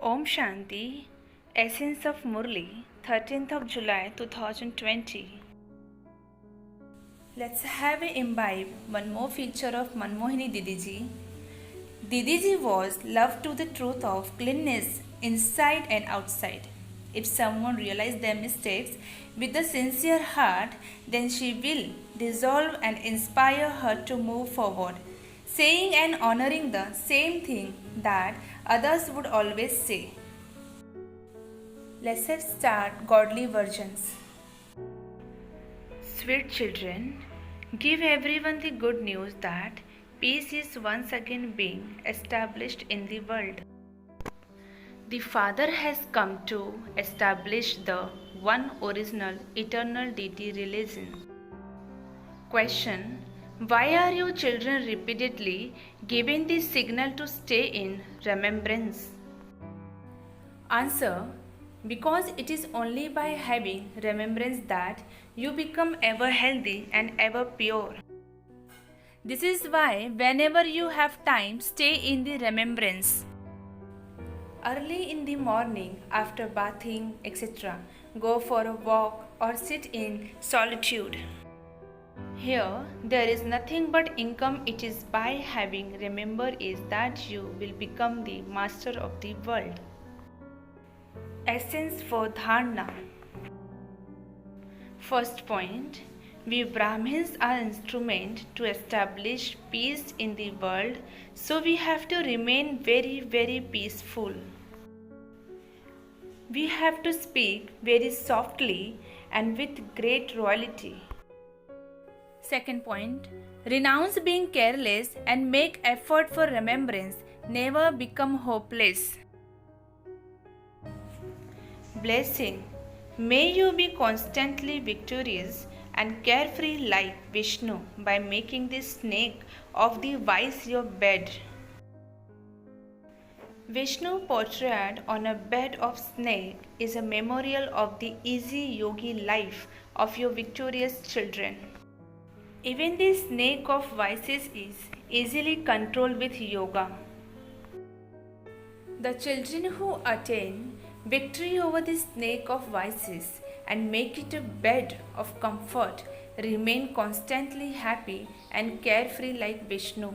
Om Shanti, Essence of Murli, 13th of July 2020. Let's have a imbibe one more feature of Manmohini Didiji. Didiji was loved to the truth of cleanness inside and outside. If someone realizes their mistakes with a sincere heart, then she will dissolve and inspire her to move forward, saying and honoring the same thing that others would always say. Let's start godly versions. Sweet children, give everyone the good news that peace is once again being established in the world. The Father has come to establish the one original eternal deity religion. Question: why are you children repeatedly giving the signal to stay in remembrance? Answer: because it is only by having remembrance that you become ever healthy and ever pure. This is why whenever you have time, stay in the remembrance. Early in the morning, after bathing, etc., go for a walk or sit in solitude. Here, there is nothing but income. It is by having remember is that you will become the master of the world. Essence for Dharna. First point, we Brahmins are instrument to establish peace in the world, so we have to remain very peaceful. We have to speak very softly and with great royalty. Second point, renounce being careless and make effort for remembrance. Never become hopeless. Blessing. May you be constantly victorious and carefree like Vishnu by making the snake of the wise your bed. Vishnu portrayed on a bed of snake is a memorial of the easy yogi life of your victorious children. Even the snake of vices is easily controlled with yoga. The children who attain victory over the snake of vices and make it a bed of comfort remain constantly happy and carefree like Vishnu.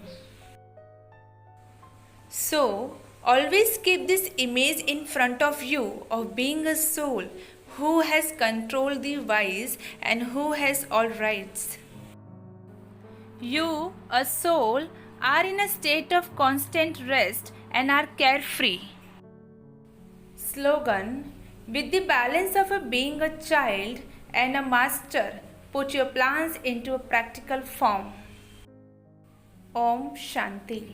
So, always keep this image in front of you of being a soul who has controlled the wise and who has all rights. You, a soul, are in a state of constant rest and are carefree. Slogan: with the balance of being a child and a master, put your plans into a practical form. Om Shanti.